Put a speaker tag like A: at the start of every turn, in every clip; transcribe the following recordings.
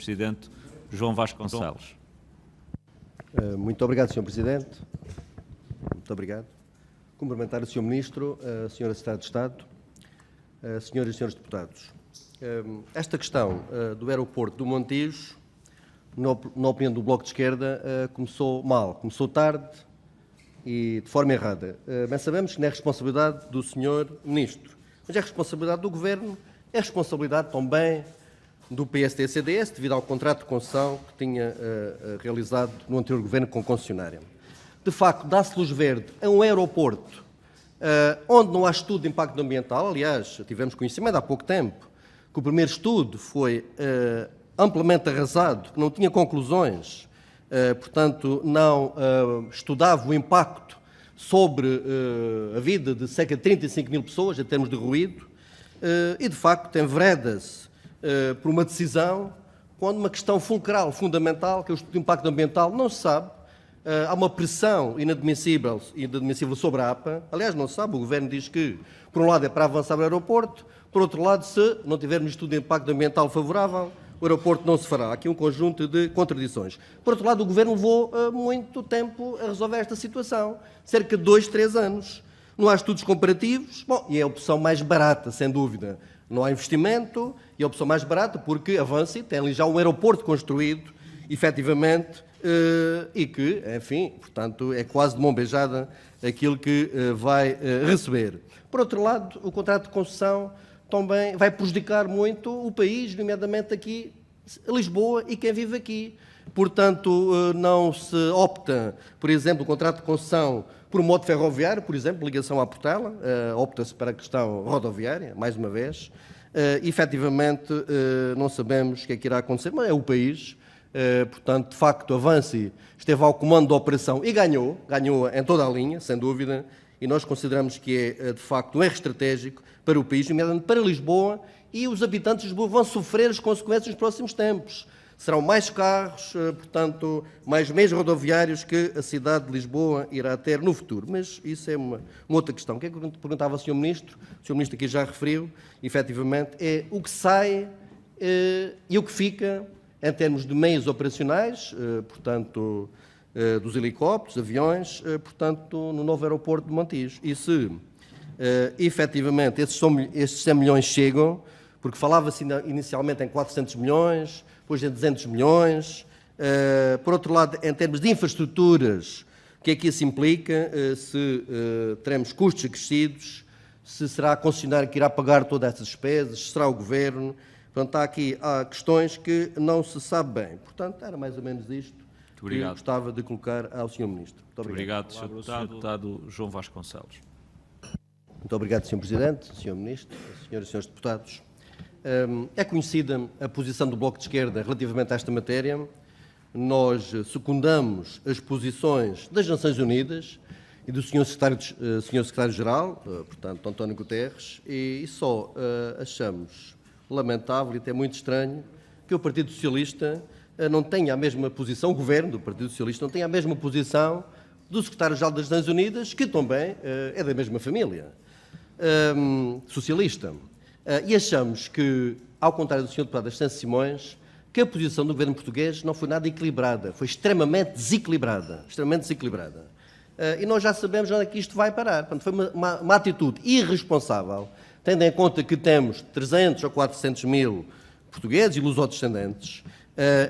A: Presidente João Vasconcelos.
B: Muito obrigado, Sr. Presidente. Muito obrigado. Cumprimentar o Sr. Ministro, a Sra. Secretária de Estado, Senhoras e Senhores Deputados. Esta questão do aeroporto do Montijo, na opinião do Bloco de Esquerda, começou mal, começou tarde e de forma errada. Bem sabemos que não é responsabilidade do Sr. Ministro, mas é responsabilidade do Governo, é responsabilidade também do PSD-CDS, devido ao contrato de concessão que tinha realizado no anterior Governo com a concessionária. De facto, dá-se luz verde a um aeroporto onde não há estudo de impacto ambiental. Aliás, tivemos conhecimento há pouco tempo que o primeiro estudo foi amplamente arrasado, que não tinha conclusões, portanto, não estudava o impacto sobre a vida de cerca de 35 mil pessoas, em termos de ruído, e, de facto, envereda-se por uma decisão quando uma questão fulcral, fundamental, que é o estudo de impacto ambiental, não se sabe. Há uma pressão inadmissível sobre a APA. Aliás, não se sabe, o Governo diz que, por um lado, é para avançar o aeroporto, por outro lado, se não tivermos estudo de impacto ambiental favorável, o aeroporto não se fará. Há aqui um conjunto de contradições. Por outro lado, o Governo levou muito tempo a resolver esta situação, cerca de 2, 3 anos. Não há estudos comparativos, bom, e é a opção mais barata, sem dúvida. Não há investimento, e é a opção mais barata porque avança e tem ali já um aeroporto construído, efetivamente, e que, enfim, portanto, é quase de mão beijada aquilo que vai receber. Por outro lado, o contrato de concessão também vai prejudicar muito o país, nomeadamente aqui, Lisboa, e quem vive aqui. Portanto, não se opta, por exemplo, o contrato de concessão por um modo ferroviário, por exemplo, ligação à Portela, opta-se para a questão rodoviária, mais uma vez. Efetivamente, não sabemos o que é que irá acontecer, mas é o país. Portanto, de facto, a Vinci esteve ao comando da operação e ganhou em toda a linha, sem dúvida, e nós consideramos que é, de facto, um erro estratégico para o país, nomeadamente para Lisboa, e os habitantes de Lisboa vão sofrer as consequências nos próximos tempos. Serão mais carros, portanto, mais meios rodoviários que a cidade de Lisboa irá ter no futuro. Mas isso é uma outra questão. O que é que eu perguntava ao Sr. Ministro? O Sr. Ministro aqui já referiu, efetivamente, é o que sai e o que fica em termos de meios operacionais, portanto, dos helicópteros, aviões, portanto, no novo aeroporto de Montijo. E se, efetivamente, esses 100 milhões chegam, porque falava-se inicialmente em 400 milhões, depois em 200 milhões. Por outro lado, em termos de infraestruturas, o que é que isso implica? Se teremos custos acrescidos, se será a concessionária que irá pagar todas essas despesas, se será o Governo. Portanto, há questões que não se sabe bem. Portanto, era mais ou menos isto que eu gostava de colocar ao Sr. Ministro. Muito obrigado.
A: Obrigado, Sr. Deputado João Vasconcelos.
B: Muito obrigado, Sr. Presidente, Sr. Ministro, Senhoras e Senhores Deputados. É conhecida a posição do Bloco de Esquerda relativamente a esta matéria. Nós secundamos as posições das Nações Unidas e do Sr. Secretário-Geral, portanto, António Guterres, e só achamos lamentável e até muito estranho que o Partido Socialista não tenha a mesma posição, o Governo do Partido Socialista não tenha a mesma posição do Secretário-Geral das Nações Unidas, que também é da mesma família socialista. E achamos que, ao contrário do Sr. Deputado Ascenso Simões, que a posição do Governo português não foi nada equilibrada, foi extremamente desequilibrada. E nós já sabemos onde é que isto vai parar. Portanto, foi uma atitude irresponsável, tendo em conta que temos 300 ou 400 mil portugueses e lusodescendentes,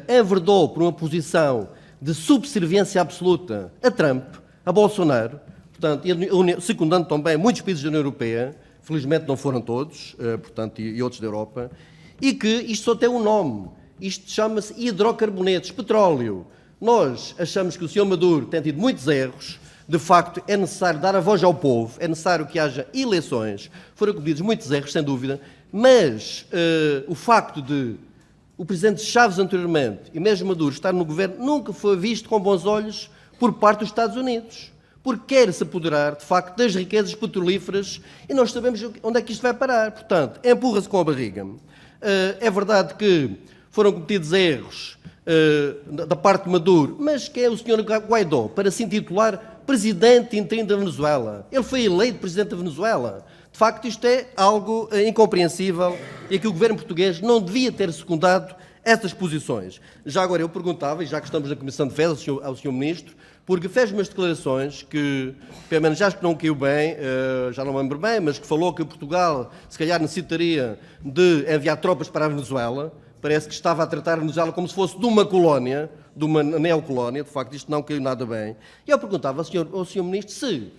B: enverdou por uma posição de subserviência absoluta a Trump, a Bolsonaro, portanto, secundando também muitos países da União Europeia, felizmente não foram todos, portanto, e outros da Europa, e que isto só tem um nome, isto chama-se hidrocarbonetos, petróleo. Nós achamos que o Sr. Maduro tem tido muitos erros, de facto é necessário dar a voz ao povo, é necessário que haja eleições, foram cometidos muitos erros, sem dúvida, mas o facto de o Presidente Chaves anteriormente e mesmo Maduro estar no Governo nunca foi visto com bons olhos por parte dos Estados Unidos, porque quer-se apoderar, de facto, das riquezas petrolíferas e nós sabemos onde é que isto vai parar. Portanto, empurra-se com a barriga. É verdade que foram cometidos erros da parte de Maduro, mas quem é o Sr. Guaidó para se intitular Presidente interino da Venezuela? Ele foi eleito Presidente da Venezuela. De facto, isto é algo incompreensível e que o Governo português não devia ter secundado essas posições. Já agora eu perguntava, e já que estamos na Comissão de Defesa, ao Sr. Ministro, porque fez umas declarações que, pelo menos acho que não caiu bem, já não me lembro bem, mas que falou que Portugal se calhar necessitaria de enviar tropas para a Venezuela. Parece que estava a tratar a Venezuela como se fosse de uma colónia, de uma neocolónia. De facto, isto não caiu nada bem. E eu perguntava ao Sr. Ministro se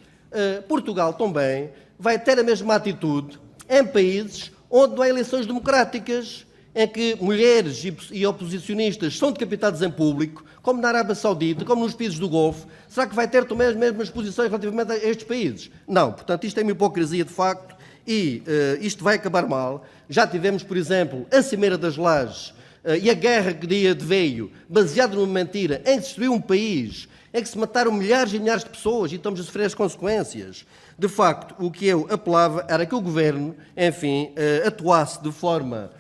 B: Portugal também vai ter a mesma atitude em países onde não há eleições democráticas, em que mulheres e oposicionistas são decapitados em público, como na Arábia Saudita, como nos países do Golfo. Será que vai ter também as mesmas posições relativamente a estes países? Não. Portanto, isto é uma hipocrisia, de facto, e isto vai acabar mal. Já tivemos, por exemplo, a Cimeira das Lajes e a guerra que dia de veio, baseada numa mentira, em que se destruiu um país, em que se mataram milhares e milhares de pessoas e estamos a sofrer as consequências. De facto, o que eu apelava era que o Governo, enfim, atuasse de forma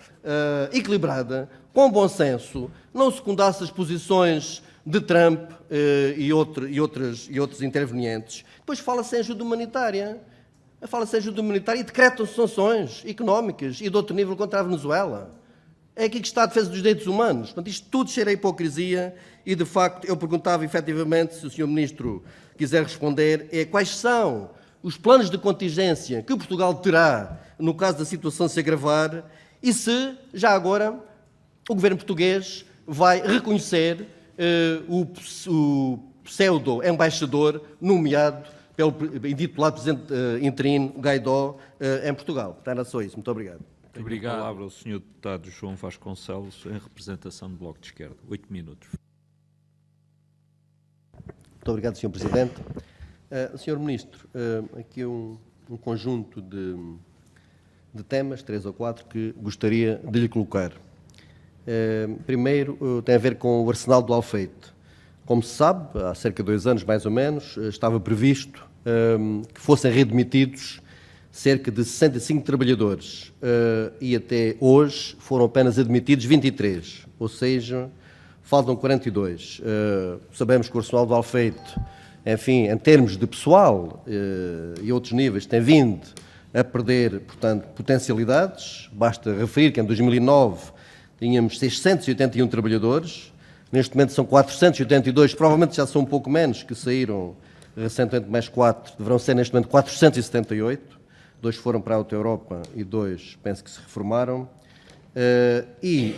B: equilibrada, com bom senso, não secundasse as posições de Trump e outros intervenientes. Depois fala-se em ajuda humanitária. Fala-se em ajuda humanitária e decretam-se sanções económicas e de outro nível contra a Venezuela. É aqui que está a defesa dos direitos humanos. Portanto, isto tudo cheira a hipocrisia e, de facto, eu perguntava efetivamente, se o Sr. Ministro quiser responder, quais são os planos de contingência que Portugal terá no caso da situação se agravar e se, já agora, o Governo português vai reconhecer o pseudo-embaixador nomeado pelo intitulado Presidente interino Guaidó em Portugal. Era só isso. Muito obrigado.
A: Muito obrigado. A palavra ao Sr. Deputado João Vasconcelos, em representação do Bloco de Esquerda. 8 minutos.
B: Muito obrigado, Sr. Presidente. Sr. Ministro, aqui um conjunto de temas, 3 ou 4, que gostaria de lhe colocar. Primeiro, tem a ver com o Arsenal do Alfeite. Como se sabe, há cerca de 2 anos, mais ou menos, estava previsto que fossem readmitidos cerca de 65 trabalhadores e até hoje foram apenas admitidos 23, ou seja, faltam 42. Sabemos que o Arsenal do Alfeite, enfim, em termos de pessoal e outros níveis, tem vindo a perder, portanto, potencialidades. Basta referir que em 2009 tínhamos 681 trabalhadores, neste momento são 482, provavelmente já são um pouco menos, que saíram recentemente mais 4, deverão ser neste momento 478, 2 foram para a Auto Europa e 2 penso que se reformaram. Que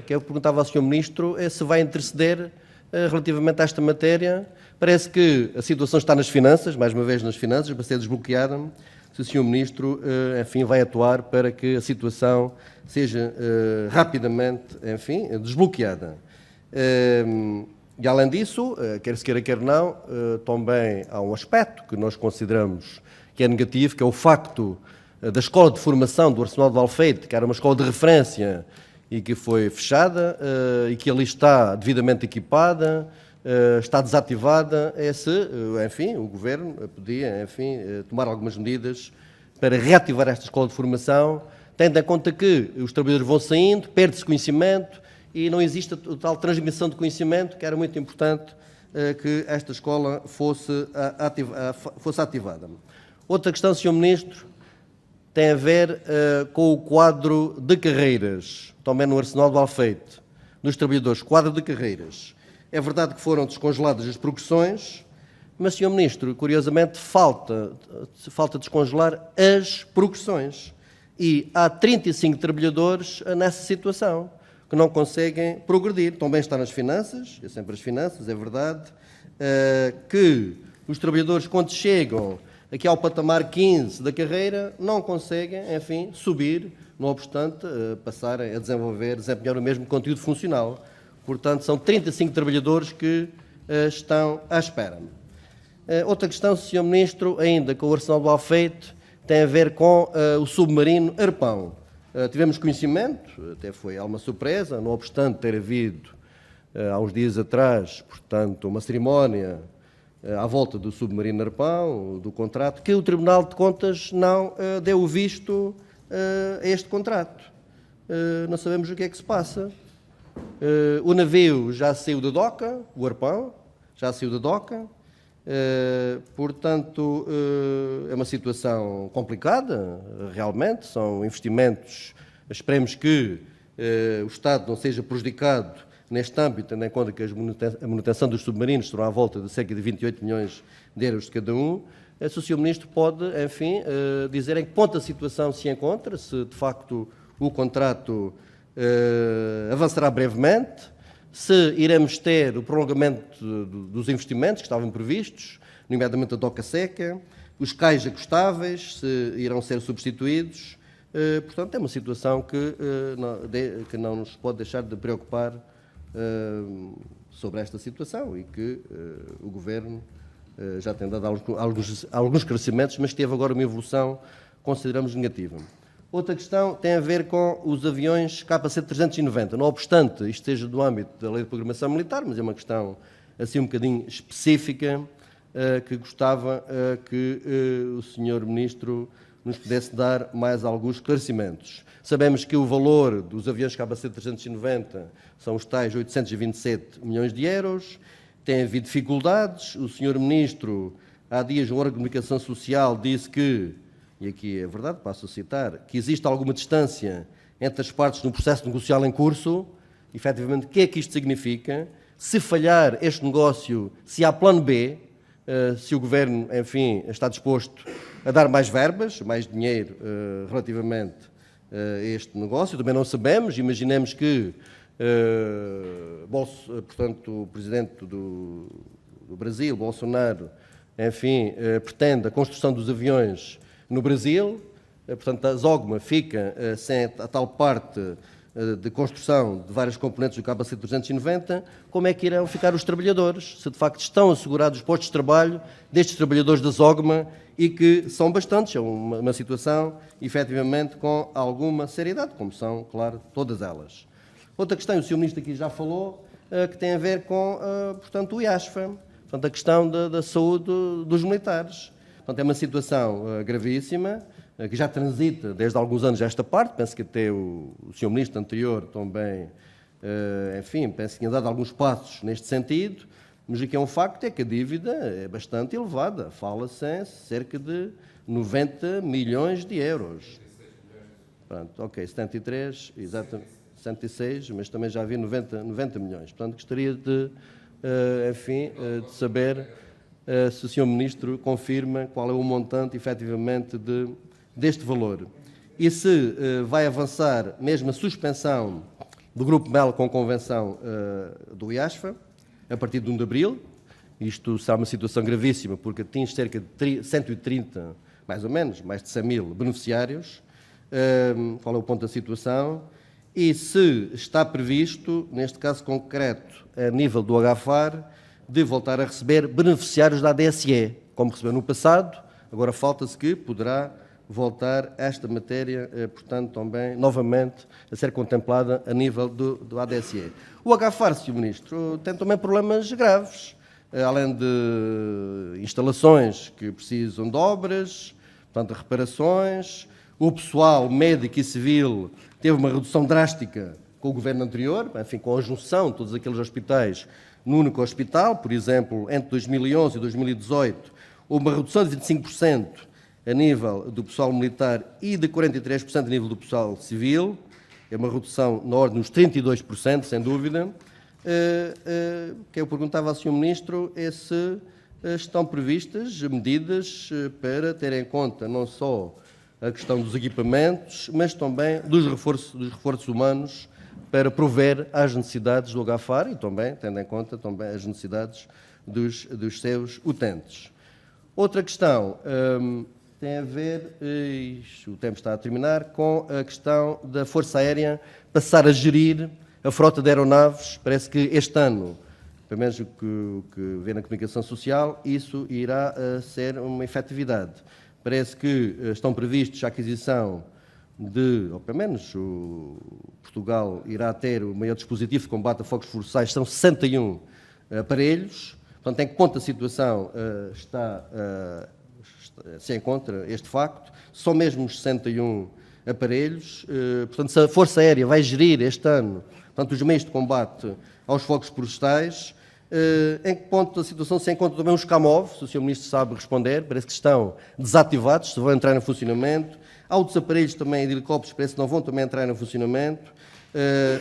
B: eu perguntava ao Sr. Ministro se vai interceder relativamente a esta matéria. Parece que a situação está nas finanças, mais uma vez nas finanças, para ser desbloqueada. Se o Sr. Ministro, enfim, vai atuar para que a situação seja rapidamente, enfim, desbloqueada. E além disso, quer se queira, quer não, também há um aspecto que nós consideramos que é negativo, que é o facto da escola de formação do Arsenal do Alfeite, que era uma escola de referência e que foi fechada e que ali está devidamente equipada, está desativada, enfim, o Governo podia, enfim, tomar algumas medidas para reativar esta escola de formação, tendo em conta que os trabalhadores vão saindo, perde-se conhecimento e não existe a tal transmissão de conhecimento, que era muito importante que esta escola fosse ativada. Outra questão, Sr. Ministro, tem a ver com o quadro de carreiras, também no Arsenal do Alfeite, dos trabalhadores, quadro de carreiras. É verdade que foram descongeladas as progressões, mas, Sr. Ministro, curiosamente, falta descongelar as progressões. E há 35 trabalhadores nessa situação, que não conseguem progredir. Também está nas finanças, é sempre as finanças, é verdade, que os trabalhadores, quando chegam aqui ao patamar 15 da carreira, não conseguem, enfim, subir, não obstante passarem a desempenhar o mesmo conteúdo funcional. Portanto, são 35 trabalhadores que estão à espera. Outra questão, Sr. Ministro, ainda com o Arsenal do Alfeite, tem a ver com o submarino Arpão. Tivemos conhecimento, até foi alguma surpresa, não obstante ter havido, há uns dias atrás, portanto, uma cerimónia à volta do submarino Arpão, do contrato, que o Tribunal de Contas não deu o visto a este contrato. Não sabemos o que é que se passa. O navio já saiu da doca, o Arpão, já saiu da doca, portanto, é uma situação complicada, realmente, são investimentos, esperemos que o Estado não seja prejudicado neste âmbito, tendo em conta que a manutenção dos submarinos será à volta de cerca de 28 milhões de euros de cada um, se o Sr. Ministro pode, enfim, dizer em que ponto a situação se encontra, se de facto o contrato avançará brevemente, se iremos ter o prolongamento dos investimentos que estavam previstos, nomeadamente a doca seca, os cais ajustáveis, se irão ser substituídos. Portanto, é uma situação que não nos pode deixar de preocupar sobre esta situação e que o Governo já tem dado alguns esclarecimentos, mas teve agora uma evolução, consideramos, negativa. Outra questão tem a ver com os aviões KC-390. Não obstante isto esteja do âmbito da Lei de Programação Militar, mas é uma questão assim um bocadinho específica que gostava que o Sr. Ministro nos pudesse dar mais alguns esclarecimentos. Sabemos que o valor dos aviões KC-390 são os tais 827 milhões de euros, tem havido dificuldades. O Sr. Ministro, há dias, no órgão de comunicação social, disse que, e aqui é verdade, passo a citar, que existe alguma distância entre as partes no processo negocial em curso. Efetivamente, o que é que isto significa? Se falhar este negócio, se há plano B, se o Governo, enfim, está disposto a dar mais verbas, mais dinheiro relativamente a este negócio, também não sabemos. Imaginemos que, portanto, o Presidente do Brasil, Bolsonaro, enfim, pretende a construção dos aviões no Brasil, portanto, a Zogma fica sem a tal parte de construção de vários componentes do KC-390, como é que irão ficar os trabalhadores? Se de facto estão assegurados os postos de trabalho destes trabalhadores da Zogma, e que são bastantes, é uma situação, efetivamente, com alguma seriedade, como são, claro, todas elas. Outra questão, o Sr. Ministro aqui já falou, que tem a ver com, portanto, o IASFA, portanto, a questão da saúde dos militares. Portanto, é uma situação gravíssima, que já transita desde alguns anos esta parte. Penso que até o Sr. Ministro anterior também, enfim, penso que tinha dado alguns passos neste sentido, mas o que é um facto é que a dívida é bastante elevada. Fala-se em cerca de 90 milhões de euros. Pronto, ok, 73, exatamente, 106, mas também já havia 90 milhões. Portanto, gostaria de, enfim, de saber se o Sr. Ministro confirma qual é o montante, efetivamente, deste valor. E se vai avançar mesmo a suspensão do Grupo Mel com convenção do IASFA, a partir de 1 de abril. Isto será uma situação gravíssima, porque atinge cerca de 130, mais ou menos, mais de 100 mil beneficiários. Qual é o ponto da situação? E se está previsto, neste caso concreto, a nível do HFAR, de voltar a receber beneficiários da ADSE, como recebeu no passado. Agora falta-se que poderá voltar esta matéria, portanto, também, novamente, a ser contemplada a nível do ADSE. O HFAR, Sr. Ministro, tem também problemas graves, além de instalações que precisam de obras, portanto, reparações. O pessoal médico e civil teve uma redução drástica com o Governo anterior, enfim, com a junção de todos aqueles hospitais no único hospital. Por exemplo, entre 2011 e 2018, houve uma redução de 25% a nível do pessoal militar e de 43% a nível do pessoal civil. É uma redução na ordem dos 32%, sem dúvida. Que eu perguntava ao Sr. Ministro é se estão previstas medidas para ter em conta não só a questão dos equipamentos, mas também dos reforços humanos para prover às necessidades do HFAR e também, tendo em conta também as necessidades dos seus utentes. Outra questão tem a ver, o tempo está a terminar, com a questão da Força Aérea passar a gerir a frota de aeronaves. Parece que este ano, pelo menos o que vê na comunicação social, isso irá ser uma efetividade. Parece que estão previstos a aquisição ou pelo menos Portugal irá ter o maior dispositivo de combate a fogos florestais, são 61 aparelhos. Portanto, em que ponto a situação se encontra este facto? São mesmo os 61 aparelhos. Portanto, se a Força Aérea vai gerir este ano, portanto, os meios de combate aos fogos florestais, em que ponto a situação se encontra também os CAMOV, se o Sr. Ministro sabe responder, parece que estão desativados, se vão entrar em funcionamento. Há outros aparelhos também de helicópteros, parece que não vão também entrar em funcionamento.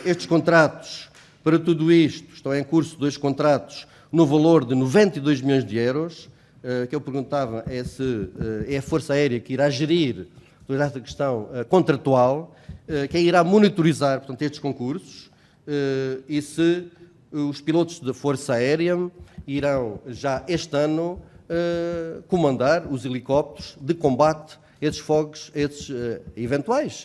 B: Estes contratos, para tudo isto, estão em curso 2 contratos no valor de 92 milhões de euros. Que eu perguntava é se é a Força Aérea que irá gerir toda esta questão contratual, quem irá monitorizar, portanto, estes concursos, e se os pilotos da Força Aérea irão já este ano comandar os helicópteros de combate a esses fogos, esses eventuais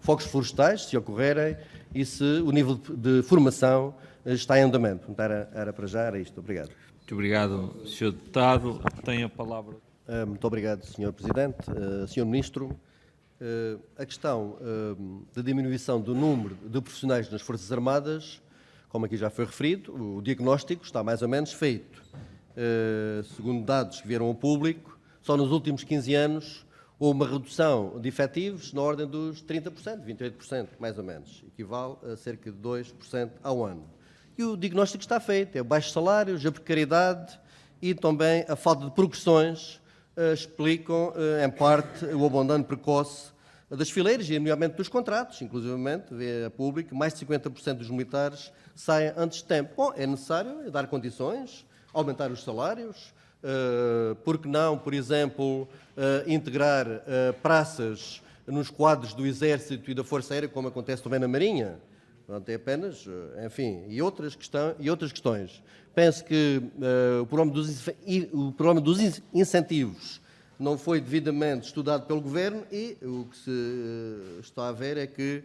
B: fogos florestais, se ocorrerem, e se o nível de formação está em andamento. Portanto, era para já, era isto. Obrigado.
A: Muito obrigado, Sr. Deputado. Tem a palavra.
B: Muito obrigado, Sr. Presidente. Sr. Ministro, a questão da diminuição do número de profissionais nas Forças Armadas, como aqui já foi referido, o diagnóstico está mais ou menos feito. Segundo dados que vieram ao público, só nos últimos 15 anos houve uma redução de efetivos na ordem dos 30%, 28%, mais ou menos. Equivale a cerca de 2% ao ano. E o diagnóstico está feito, é baixos salários, a precariedade e também a falta de progressões explicam, em parte, o abandono precoce das fileiras e, nomeadamente, dos contratos. Inclusivamente, vê a público, mais de 50% dos militares saem antes de tempo. Bom, é necessário dar condições, aumentar os salários, porque não, por exemplo, integrar praças nos quadros do Exército e da Força Aérea, como acontece também na Marinha. Portanto, é apenas, enfim, e outras questões. Penso que o problema dos incentivos não foi devidamente estudado pelo Governo e o que se está a ver é que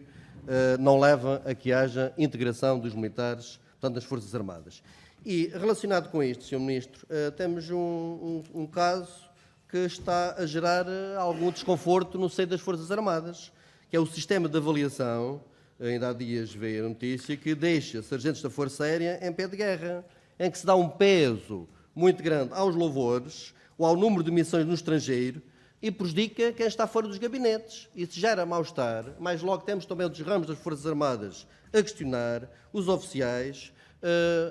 B: não leva a que haja integração dos militares, portanto, nas Forças Armadas. E, relacionado com isto, Sr. Ministro, temos um caso que está a gerar algum desconforto no seio das Forças Armadas, que é o sistema de avaliação. Ainda há dias veio a notícia que deixa sargentos da Força Aérea em pé de guerra, em que se dá um peso muito grande aos louvores ou ao número de missões no estrangeiro e prejudica quem está fora dos gabinetes. Isso gera mal-estar. Mais logo temos também outros ramos das Forças Armadas a questionar, os oficiais,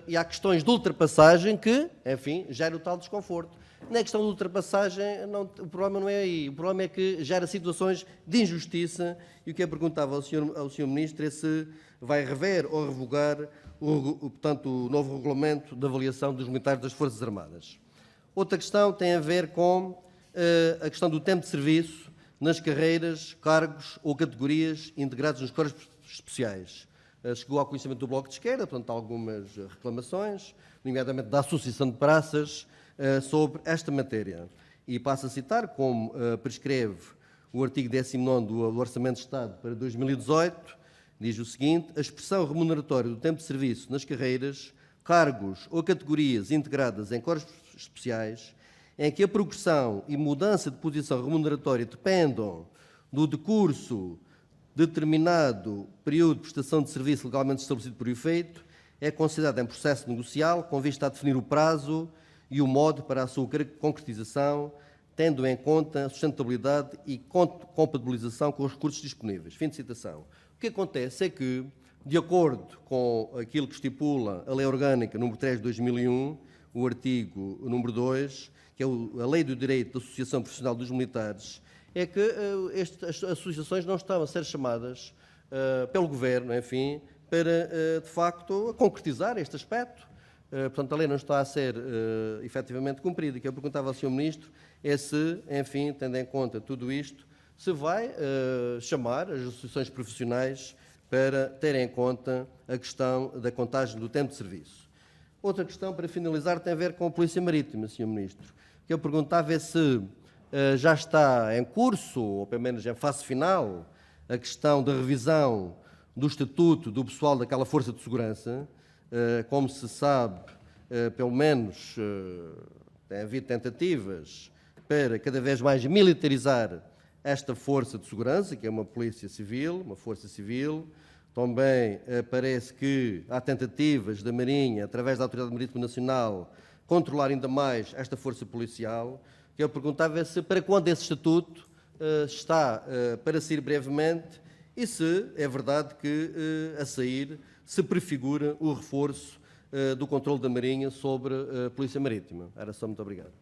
B: e há questões de ultrapassagem que, enfim, geram o tal desconforto. Na questão de ultrapassagem, o problema não é aí. O problema é que gera situações de injustiça e o que eu perguntava ao Sr. Ministro é se vai rever ou revogar portanto, o novo regulamento de avaliação dos militares das Forças Armadas. Outra questão tem a ver com a questão do tempo de serviço nas carreiras, cargos ou categorias integrados nos corpos especiais. Chegou ao conhecimento do Bloco de Esquerda, portanto, algumas reclamações, nomeadamente da Associação de Praças, sobre esta matéria. E passo a citar, como prescreve o artigo 19º do Orçamento de Estado para 2018, diz o seguinte: a expressão remuneratória do tempo de serviço nas carreiras, cargos ou categorias integradas em corpos especiais, em que a progressão e mudança de posição remuneratória dependam do decurso de determinado período de prestação de serviço legalmente estabelecido por efeito, é considerada em processo negocial com vista a definir o prazo e o modo para a sua concretização, tendo em conta a sustentabilidade e compatibilização com os recursos disponíveis. Fim de citação. O que acontece é que, de acordo com aquilo que estipula a Lei Orgânica número 3 de 2001, o artigo número 2, que é a Lei do Direito de Associação Profissional dos Militares, é que as associações não estão a ser chamadas pelo Governo, enfim, para, de facto, concretizar este aspecto. Portanto, a lei não está a ser efetivamente cumprida. O que eu perguntava ao Sr. Ministro é se, enfim, tendo em conta tudo isto, se vai chamar as associações profissionais para terem em conta a questão da contagem do tempo de serviço. Outra questão, para finalizar, tem a ver com a Polícia Marítima, Sr. Ministro. O que eu perguntava é se já está em curso, ou pelo menos em fase final, a questão da revisão do estatuto do pessoal daquela Força de Segurança. Como se sabe, pelo menos tem havido tentativas para cada vez mais militarizar esta Força de Segurança, que é uma polícia civil, uma força civil. Também parece que há tentativas da Marinha, através da Autoridade Marítima Nacional, controlar ainda mais esta força policial. Que eu perguntava se para quando esse estatuto está para sair brevemente e se é verdade que a sair se prefigura o reforço do controle da Marinha sobre a Polícia Marítima. Era só, muito obrigado.